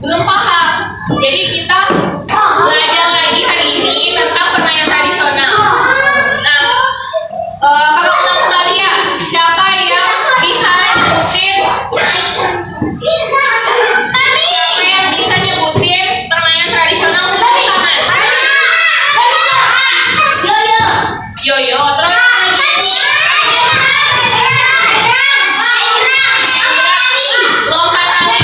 belum paham. Jadi kita belajar lagi hari ini tentang permainan tradisional. Nah, kalau ulang kali ya, siapa yang bisa nyebutin? Siapa yang bisa nyebutin permainan tradisional untuk tangan? Yoyo, terus lompat tali.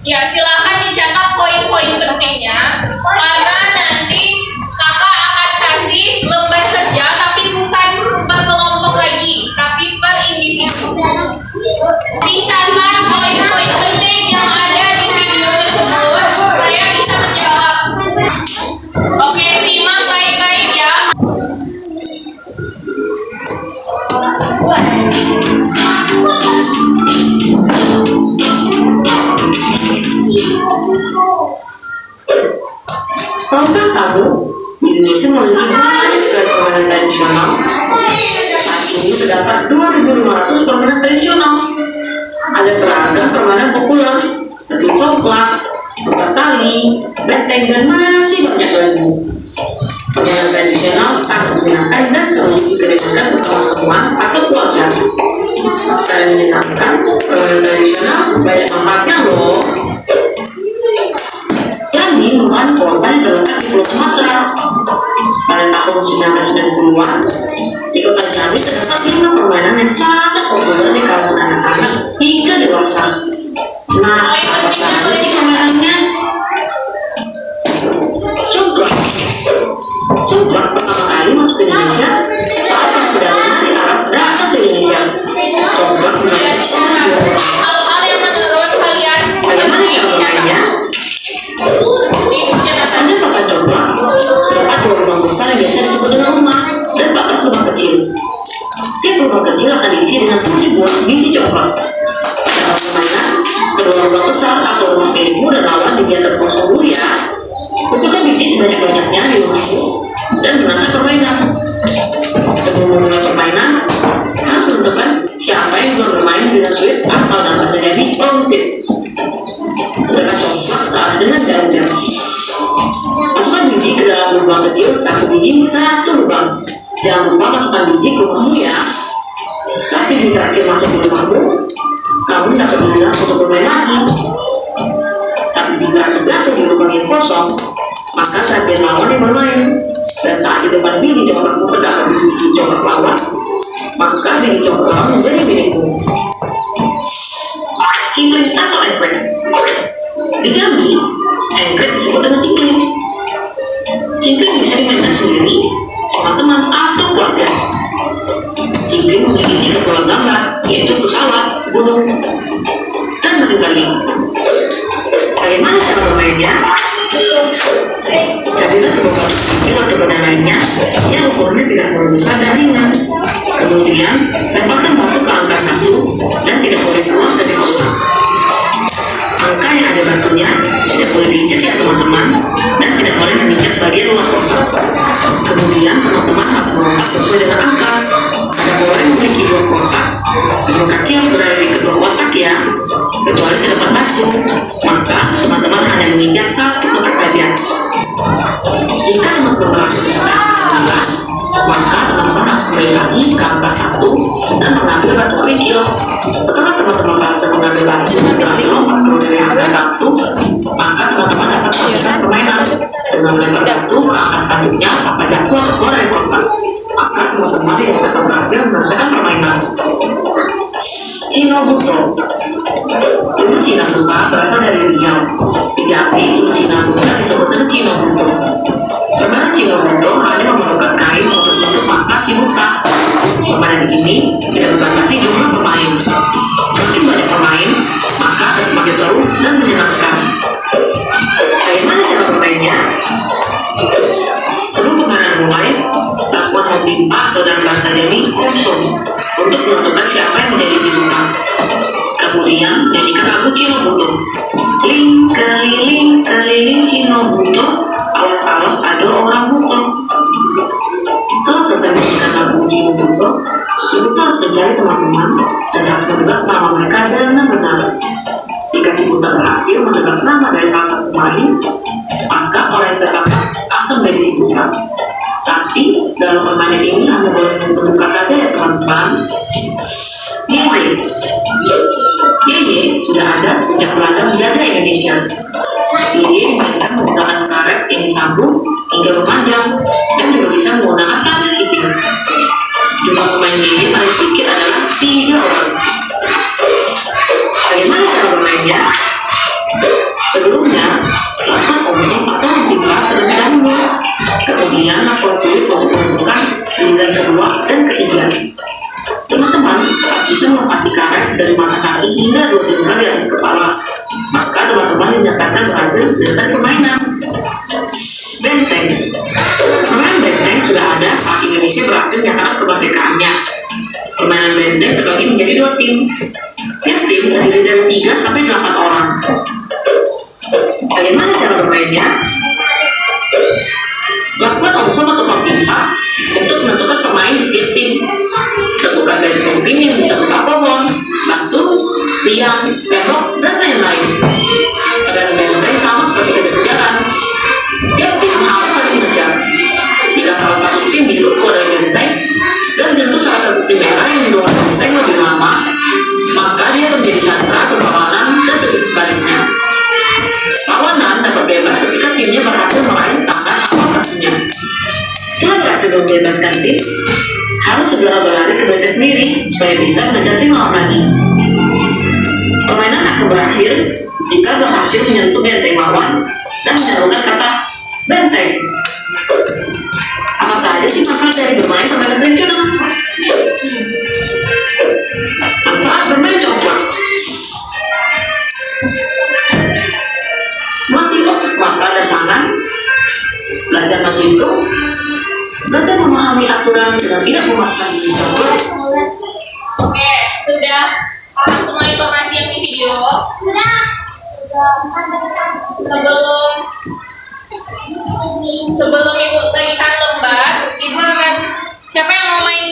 Ya, silakan dicatat poin-poin pentingnya, karena nanti kakak akan kasih lembar kerja, tapi bukan per kelompok lagi, tapi per individu. Dicatat poin-poin penting yang ada di video tersebut supaya bisa menjawab. Oke, simak baik-baik ya. Tahukah kamu, Indonesia memiliki banyak sekali permainan tradisional. Saat ini terdapat 2.500 permainan tradisional. Ada beragam permainan populer seperti congklak, lompat tali, benteng, dan masih banyak lagi. Permainan tradisional sangat menyenangkan dan selalu digunakan bersama teman atau keluarga. Selain menyenangkan, permainan tradisional banyak manfaatnya loh. Yani merupakan korban yang terletak di Pulau Sumatera. Pada tahun 1990-an, di kota Jambi terdapat 5 permainan yang sangat populer di kalangan anak-anak hingga dewasa. Nah, apa saja sih permainannya? Congklak pertama kali masuk ke Indonesia saat perjalanan dari Arab datang ke Indonesia. Congklak menjadi sangat Hal-hal yang menurut kalian bagaimana yang bermainnya? Anda pakai congklak, terdapat 2 lubang besar yang biasa disebut dengan rumah dan pakai lubang kecil. Tiap lubang kecil akan diisi dengan 7 buah biji congklak. Dalam permainan, kedua lubang besar atau lubang milikmu dan lawan dibiarkan kosong dulu ya. Pukulkan biji sebanyak-banyaknya di lubang dan menangkan permainan. Sebelum memulai permainan, harus menentukan siapa yang belum bermain dengan sulit atau dapat terjadi konflik. Letakkan coklat saat dengan jarum-jarum. Masukkan biji ke dalam lubang kecil, satu biji, satu lubang. Jangan lupa masukkan biji ke rumahmu ya. Saat biji terakhir masuk ke rumahmu, kamu dapat giliran untuk bermain lagi. Saat biji terakhir jatuh di lubang yang kosong, maka bagian lawan yang bermain. Dan saat di depan biji coklatmu terdapat biji coklat lawan, maka biji coklat lawan menjadi milikmu. Cingkling atau engklek. Di Jambi, engklek disebut dengan cingkling. Cingkling bisa dimainkan sendiri, sama teman atau keluarga. Cingkling memiliki tiga pola gambar, yaitu pesawat, gunung, dan medali. Bagaimana cara bermainnya? Jadilah sebuah batu kecil atau benda lainnya yang ukurnya tidak terlalu besar dan ringan. Kemudian, lemparkan batu ke angka 1 dan tidak boleh keluar dari kotak. Angka yang ada batunya tidak boleh diinjak ya teman-teman, dan tidak boleh menginjak bagian luar kotak. Kemudian, teman-teman harus melompat sesuai dengan angka. Ada boleh memiliki 2 kotak, kedua kaki yang berada di kedua kotak ya, kecuali terdapat batu. Maka, teman-teman hanya menginjak 1 kotak saja. Jika teman-teman berhasil mencapai 9, maka teman-teman harus kembali lagi ke angka 1 dan mengambil batu kerikil. Setelah teman-teman berhasil mengambil batu dan berhasil lompat keluar dari angka 1, maka teman-teman dapat melanjutkan permainan dengan melempar batu ke angka selanjutnya tanpa jatuh atau keluar dari kotak. Maka teman-teman yang dapat berhasil menyelesaikan permainan. Cino Buto. Dulu Cina Buta berasal dari Riau. Di Jambi, dulu Cina Buta disebut dengan Cino Buto. Permainan Cino Buto hanya memerlukan kain untuk bentuk mata si buta. Permainan ini tidak membatasi jumlah pemain. Semakin banyak pemain, maka akan semakin seru dan menyenangkan. Bagaimana cara bermainnya? Sebelum permainan mulai, lakukan hobi atau dalam bahasa Jambi konsum untuk menentukan siapa yang menjadi si buta. Kemudian nyanyikan lagu Cino Buto. Ling keliling keliling Cino Buto, awas-awas ada orang buto. Setelah selesai menyanyikan lagu Cino Buto, si buta harus mencari teman-teman dan harus menebak nama mereka dengan benar. Jika si buta berhasil menebak nama dari salah satu pemain, maka orang yang terdapat akan menjadi si buta. Tapi dalam permainan ini hanya boleh menentukan buka saja ya teman-teman. Yeye sudah ada sejak Belanda menjajah Indonesia. Yeye dimainkan menggunakan karet yang disambung hingga memanjang dan juga bisa menggunakan tali skipping. Jumlah pemain Yeye paling sedikit adalah 3 orang. Bagaimana cara bermainnya? Sebelumnya, lakukan omong atau membuka terlebih dahulu. Kemudian lakukan sulit untuk menentukan giliran kedua dan ketiga. Teman-teman harus bisa melompat karet dari mata kaki hingga 2 jengkal di atas kepala. Maka teman-teman dinyatakan berhasil menyelesaikan permainan. Benteng. Permainan benteng sudah ada saat Indonesia berhasil menyatakan kemerdekaannya. Permainan benteng terbagi menjadi 2 tim. Tiap tim terdiri dari 3 sampai 8 orang. Bagaimana cara bermainnya? Lakukan omsong atau pemimpa untuk menentukan pemain di tiap tim. Tentukan dari tim yang bisa berupa pohon, batu, tiang, tembok, dan lain-lain. Dan benteng sama seperti kejar-kejaran. Tiap tim harus saling mengejar. Jika salah satu tim hidup keluar dari benteng dan tentu salah satu tim merah yang di luar benteng lebih lama, maka dia menjadi sandera berlawanan dan begitu sebaliknya. Lawanan dapat bebas ketika timnya berhasil meraih tangan atau kakinya. Setelah berhasil membebaskan tim, harus segera berlari ke benteng sendiri supaya bisa mengejar tim lawan lagi. Permainan akan berakhir jika berhasil menyentuh benteng lawan dan menyerukan kata benteng. Apa saja sih manfaat dari bermain permainan tradisional? Manfaat bermain coklat. Melatih otot mata dan tangan, belajar menghitung, belajar memahami aturan dengan tidak memaksakan diri coklat. Oke, sudah semua informasi yang di video. Sebelum ibu bagikan lembar, ibu akan siapa yang mau main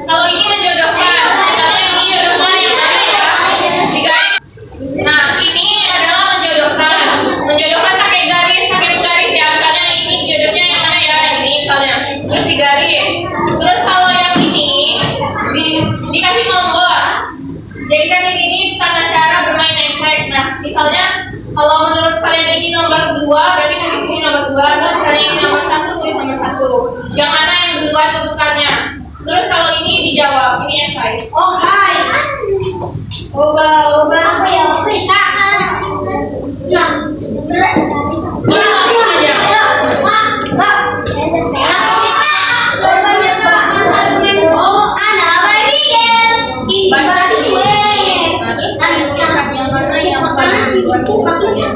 Kalau ini menjodohkan, misalnya ini jodohkan yang mana ya? Nah, ini adalah menjodohkan. Menjodohkan pakai garis ya. Misalnya ini jodohnya yang mana ya? Yang ini misalnya. Terus digaris. Terus kalau yang ini dikasih nomor. Jadi kan ini tata cara bermain nextback. Nah, misalnya kalau menurut kalian ini nomor 2, berarti tulis ini nomor 2. Terus misalnya ini nomor 1, tulis nomor 1. Yang mana yang duluan urutannya? Terus kalau ini dijawab, ini esai. Oh, hai. Oba. Apa ya? Nah, Ini langsung aja. Baca dulu. Nah, terus kalian ucapkan yang mana yang paling duluan urutannya.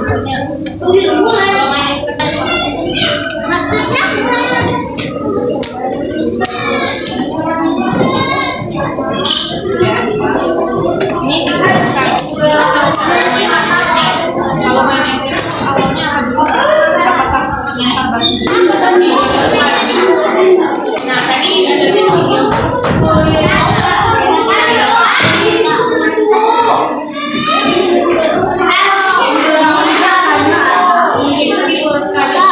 Kalau main ini kita kalau main awalnya apa dulu? Apakah yang nah tadi ada video itu diurutkan pada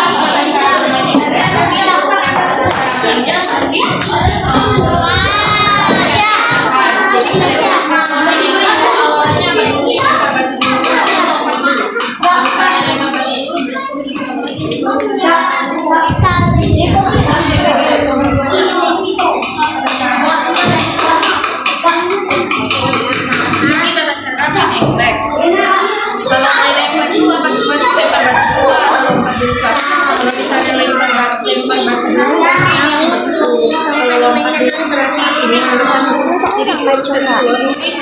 cara jadi